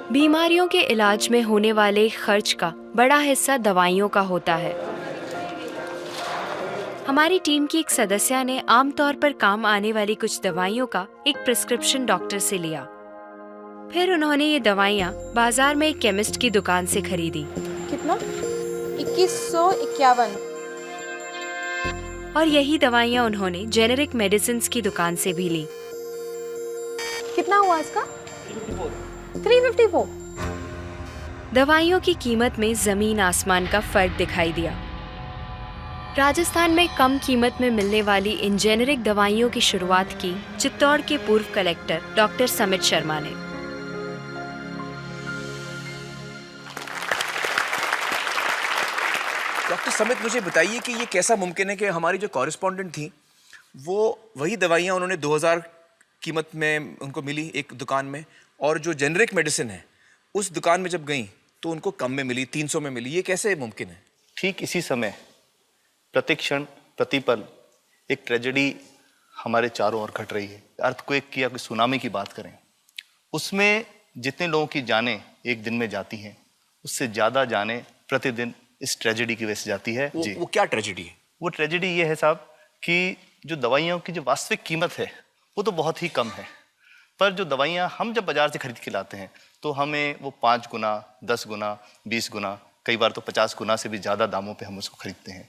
बीमारियों के इलाज में होने वाले खर्च का बड़ा हिस्सा दवाइयों का होता है। हमारी टीम की एक सदस्य ने आमतौर पर काम आने वाली कुछ दवाइयों का एक प्रिस्क्रिप्शन डॉक्टर से लिया। फिर उन्होंने ये दवाइयाँ बाजार में एक केमिस्ट की दुकान से खरीदी। कितना? 2151। और यही दवाइयाँ उन्होंने जेनेरिक मेडिसिन्स की दुकान से भी ली। कितना हुआ इसका? 354। दवाइयों की कीमत में जमीन आसमान का फर्क दिखाई दिया। राजस्थान में कम कीमत में मिलने वाली इन जेनेरिक दवाइयों की शुरुआत की चित्तौड़ के पूर्व कलेक्टर डॉक्टर समित शर्मा ने। डॉक्टर समित, मुझे बताइए कि ये कैसा मुमकिन है कि हमारी जो कॉरेस्पॉन्डेंट थी वो वही दवाइयाँ उन्होंने 2000 कीमत में उनको मिली एक दुकान में, और जो जेनरिक मेडिसिन है उस दुकान में जब गई तो उनको कम में मिली, 300 में मिली। ये कैसे मुमकिन है? ठीक इसी समय प्रतिक्षण प्रतिपल एक ट्रेजेडी हमारे चारों ओर घट रही है। अर्थक्वेक की या कोई सुनामी की बात करें, उसमें जितने लोगों की जानें एक दिन में जाती हैं, उससे ज़्यादा जानें प्रतिदिन इस ट्रेजेडी की वजह से जाती है। वो क्या ट्रेजेडी है? वो ट्रेजेडी ये है साहब कि जो दवाइयों की जो वास्तविक कीमत है वो तो बहुत ही कम है, पर जो दवाइयाँ हम जब बाजार से खरीद के लाते हैं तो हमें वो 5 गुना, 10 गुना, 20 गुना, कई बार तो 50 गुना से भी ज़्यादा दामों पे हम उसको खरीदते हैं।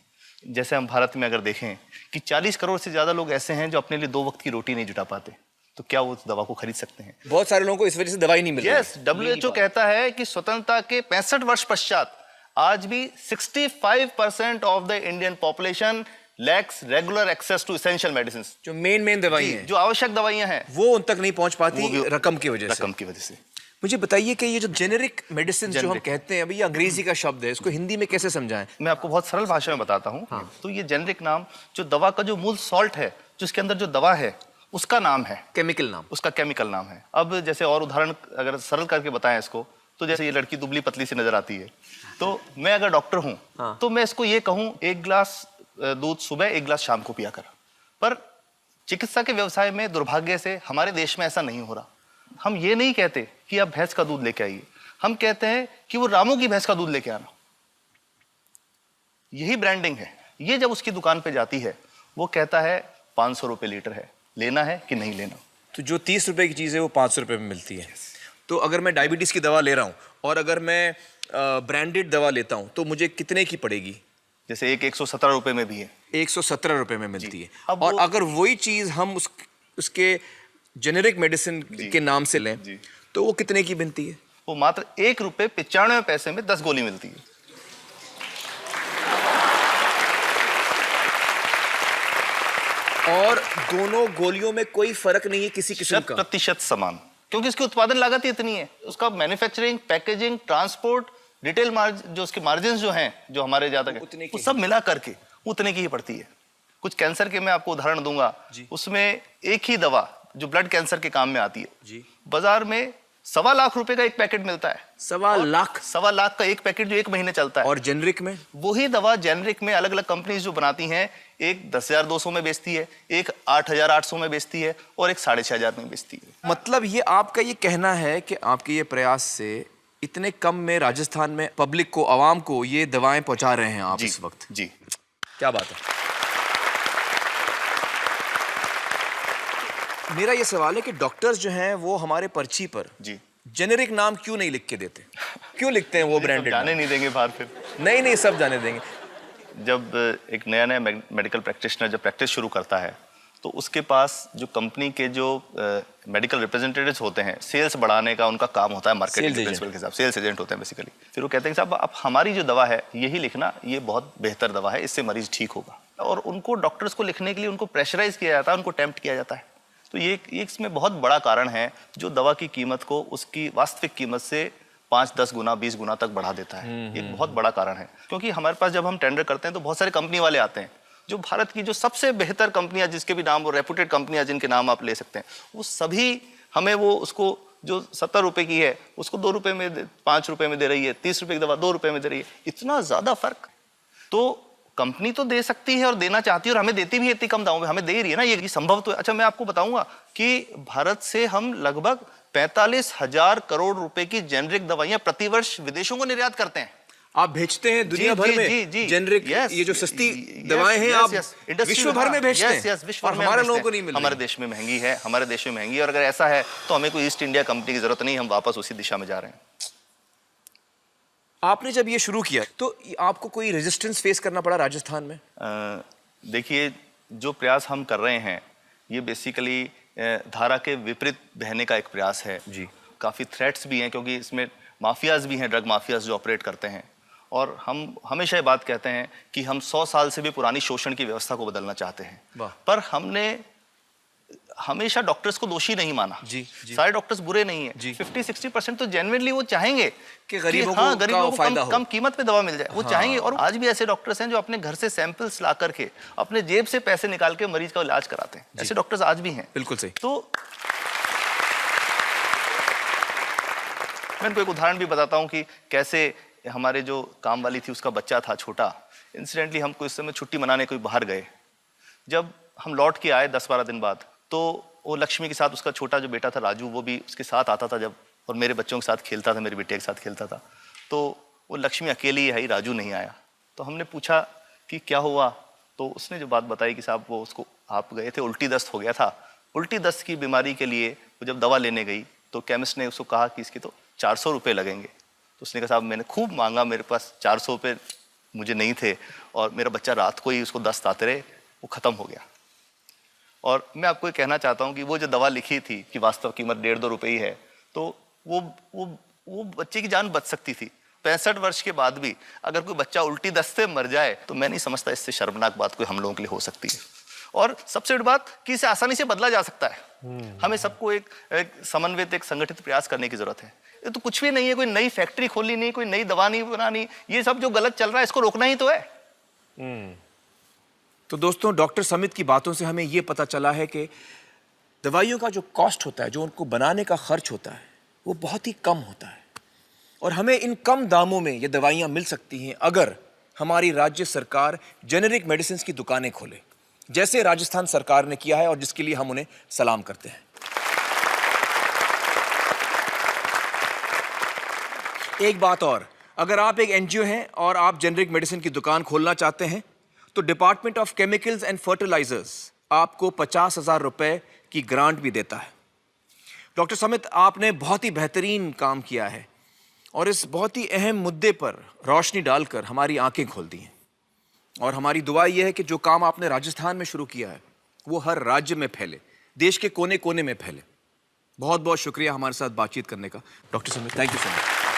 जैसे हम भारत में अगर देखें कि 40 करोड़ से ज़्यादा लोग ऐसे हैं जो अपने लिए 2 वक्त की रोटी नहीं जुटा पाते, तो क्या वो उस दवा को खरीद सकते हैं? बहुत सारे लोगों को इस वजह से दवाई नहीं मिल रही। यस, WHO कहता है कि स्वतंत्रता के 65 वर्ष पश्चात आज भी 65% of the Indian population lacks regular access to essential medicine. जो मेन दवाई हैं, जो आवश्यक दवाइयां हैं, वो उन तक नहीं पहुंच पाती रकम की वजह से। मुझे बताइए कि ये जो जेनेरिक मेडिसिन जो हम कहते हैं, अभी ये अंग्रेजी का शब्द है, इसको हिंदी में कैसे समझाएं? मैं आपको बहुत सरल भाषा में बताता हूँ। तो ये जेनेरिक नाम जो दवा का जो मूल सॉल्ट है, जो इसके अंदर जो दवा है उसका नाम है, केमिकल नाम, उसका केमिकल नाम है। अब जैसे और उदाहरण अगर सरल करके बताएं इसको, तो जैसे ये लड़की दुबली पतली सी नजर आती है, तो मैं अगर डॉक्टर हूं तो मैं इसको ये कहूं 1 गिलास दूध सुबह, 1 गिलास शाम को पिया कर। पर चिकित्सा के व्यवसाय में दुर्भाग्य से हमारे देश में ऐसा नहीं हो रहा। हम ये नहीं कहते कि आप भैंस का दूध लेके आइए, हम कहते हैं कि वो रामू की भैंस का दूध लेके आना। यही ब्रांडिंग है। ये जब उसकी दुकान पे जाती है वो कहता है 500 रुपये लीटर है, लेना है कि नहीं लेना। तो जो 30 रुपए की चीज़ है वो 500 रुपये में मिलती है। तो अगर मैं डायबिटीज़ की दवा ले रहा हूँ और अगर मैं ब्रांडेड दवा लेता हूँ तो मुझे कितने की पड़ेगी? जैसे एक 117 रुपये में भी है, 117 रुपये में मिलती है। और अगर वही चीज़ हम उसके जेनेरिक मेडिसिन के नाम से लें तो वो कितने की बनती है? वो मात्र 1 रुपये 95 पैसे में 10 गोली मिलती है। और दोनों गोलियों में कोई फर्क नहीं है किसी किस्म का? 100% समान, क्योंकि इसकी उत्पादन लागत ही इतनी है। उसका manufacturing, packaging, transport, retail margin, जो उसके मार्जिन जो हैं, जो हमारे ज्यादा वो सब मिला करके उतने की ही पड़ती है। कुछ कैंसर के मैं आपको उदाहरण दूंगा, उसमें एक ही दवा जो ब्लड कैंसर के काम में आती है, बाजार में 1.25 लाख रुपए का एक पैकेट मिलता है। 1.25 लाख का एक पैकेट जो 1 महीने चलता है। और जेनरिक में वही दवा जेनरिक में अलग अलग कंपनीज जो बनाती हैं, एक 10,200 में बेचती है, एक 8,800 में बेचती है और एक 6,500 में बेचती है। मतलब ये आपका ये कहना है कि आपके ये प्रयास से इतने कम में राजस्थान में पब्लिक को, आवाम को ये दवाएं पहुंचा रहे हैं आप इस वक्त? जी, क्या बात है। मेरा ये सवाल है कि डॉक्टर्स जो हैं वो हमारे पर्ची पर जेनेरिक नाम क्यों नहीं लिख के देते? क्यों लिखते हैं वो ब्रांडेड? जाने नहीं देंगे बाहर फिर? नहीं, सब जाने देंगे। जब एक नया मेडिकल प्रैक्टिशनर जब प्रैक्टिस शुरू करता है तो उसके पास जो कंपनी के जो मेडिकल रिप्रेजेंटेटिव्स होते हैं, सेल्स बढ़ाने का उनका काम होता है, मार्केटिंग प्रिंसिपल के हिसाब से सेल्स एजेंट होते हैं बेसिकली। फिर वो कहते हैं साहब आप हमारी जो दवा है यही लिखना, ये बहुत बेहतर दवा है, इससे मरीज ठीक होगा। और उनको डॉक्टर्स को लिखने के लिए उनको प्रेशराइज किया जाता है, उनको टेम्प्ट किया जाता है। तो ये इसमें बहुत बड़ा कारण है जो दवा की कीमत को उसकी वास्तविक कीमत से 5-10 गुना 20 गुना तक बढ़ा देता है। ये बहुत बड़ा कारण है, क्योंकि हमारे पास जब हम टेंडर करते हैं तो बहुत सारे कंपनी वाले आते हैं, जो भारत की जो सबसे बेहतर कंपनियां, जिसके भी नाम वो रेपुटेड कंपनियां जिनके नाम आप ले सकते हैं, वो सभी हमें वो उसको जो 70 रुपए की है उसको 2 रुपए में 5 रुपए में दे रही है, 30 रुपए की दवा 2 रुपए में दे रही है। इतना ज्यादा फर्क। तो कंपनी तो दे सकती है और देना चाहती है और हमें देती भी है इतनी कम दामों में, हमें दे रही है ना, ये संभव तो है। अच्छा, मैं आपको बताऊंगा कि भारत से हम लगभग 45,000 करोड़ रुपए की जेनरिक दवाइयां प्रतिवर्ष विदेशों को निर्यात करते हैं। आप भेजते हैं दुनिया भर में जेनरिक, ये जो सस्ती दवाएं हैं आप विश्व भर में भेजते हैं, और हमारे लोगों को नहीं मिल रही। हमारे देश में महंगी है, हमारे देश में महंगी है, और अगर ऐसा है तो हमें कोई ईस्ट इंडिया कंपनी की जरूरत नहीं, हम वापस उसी दिशा में जा रहे हैं। आपने जब ये शुरू किया तो आपको कोई रेजिस्टेंस फेस करना पड़ा राजस्थान में? देखिए, जो प्रयास हम कर रहे हैं ये बेसिकली धारा के विपरीत बहने का एक प्रयास है जी। काफ़ी थ्रेट्स भी हैं, क्योंकि इसमें माफियाज भी हैं, ड्रग माफियाज जो ऑपरेट करते हैं, और हम हमेशा ये बात कहते हैं कि हम 100 साल से भी पुरानी शोषण की व्यवस्था को बदलना चाहते हैं, पर हमने हमेशा डॉक्टर्स को दोषी नहीं माना। जी। सारे डॉक्टर्स बुरे नहीं है, 50-60% तो जेन्युइनली वो चाहेंगे कि गरीबों को कम कीमत पे दवा मिल जाए, वो चाहेंगे। और आज भी ऐसे डॉक्टर्स हैं जो अपने घर से सैंपल्स ला करके अपने जेब से पैसे निकाल के मरीज का इलाज कराते हैं, ऐसे डॉक्टर्स आज भी हैं। बिल्कुल सही। तो मैं इनको एक उदाहरण भी बताता हूँ कि कैसे हमारे जो काम वाली थी उसका बच्चा था छोटा, इंसिडेंटली हम कोई समय छुट्टी मनाने कोई बाहर गए, जब हम लौट के आए 10-12 दिन बाद, तो वो लक्ष्मी के साथ उसका छोटा जो बेटा था राजू, वो भी उसके साथ आता था जब, और मेरे बच्चों के साथ खेलता था, मेरे बेटे के साथ खेलता था। तो वो लक्ष्मी अकेली ही आई, राजू नहीं आया। तो हमने पूछा कि क्या हुआ, तो उसने जो बात बताई कि साहब वो उसको, आप गए थे, उल्टी दस्त हो गया था। उल्टी दस्त की बीमारी के लिए वो जब दवा लेने गई तो केमिस्ट ने उसको कहा कि इसके तो 400 रुपये लगेंगे। तो उसने कहा साहब मैंने खूब मांगा, मेरे पास 400 रुपये मुझे नहीं थे, और मेरा बच्चा रात को ही उसको दस्त आते रहे, वो ख़त्म हो गया। और मैं आपको ये कहना चाहता हूँ कि वो जो दवा लिखी थी कि वास्तव कीमत 1.5-2 रुपये ही है, तो वो बच्चे की जान बच सकती थी। 65 वर्ष के बाद भी अगर कोई बच्चा उल्टी दस्त से मर जाए तो मैं नहीं समझता इससे शर्मनाक बात कोई हम लोगों के लिए हो सकती है। और सबसे बड़ी बात कि इसे आसानी से बदला जा सकता है। हमें सबको एक समन्वित, एक संगठित प्रयास करने की जरूरत है। ये तो कुछ भी नहीं है, कोई नई फैक्ट्री खोलनी नहीं, कोई नई दवा नहीं बनानी, ये सब जो गलत चल रहा है इसको रोकना ही तो है। तो दोस्तों, डॉक्टर समित की बातों से हमें यह पता चला है कि दवाइयों का जो कॉस्ट होता है, जो उनको बनाने का खर्च होता है, वो बहुत ही कम होता है, और हमें इन कम दामों में ये दवाइयाँ मिल सकती हैं अगर हमारी राज्य सरकार जेनेरिक मेडिसिन की दुकानें खोले, जैसे राजस्थान सरकार ने किया है, और जिसके लिए हम उन्हें सलाम करते हैं। एक बात और, अगर आप एक एनजीओ हैं और आप जेनेरिक मेडिसिन की दुकान खोलना चाहते हैं तो department of chemicals and fertilizers आपको 50,000 रुपए की ग्रांट भी देता है। डॉक्टर समित, आपने बहुत ही बेहतरीन काम किया है और इस बहुत ही अहम मुद्दे पर रोशनी डालकर हमारी आंखें खोल दी हैं, और हमारी दुआ यह है कि जो काम आपने राजस्थान में शुरू किया है वो हर राज्य में फैले, देश के कोने कोने में फैले। बहुत बहुत शुक्रिया हमारे साथ बातचीत करने का doctor Samit, thank you so much.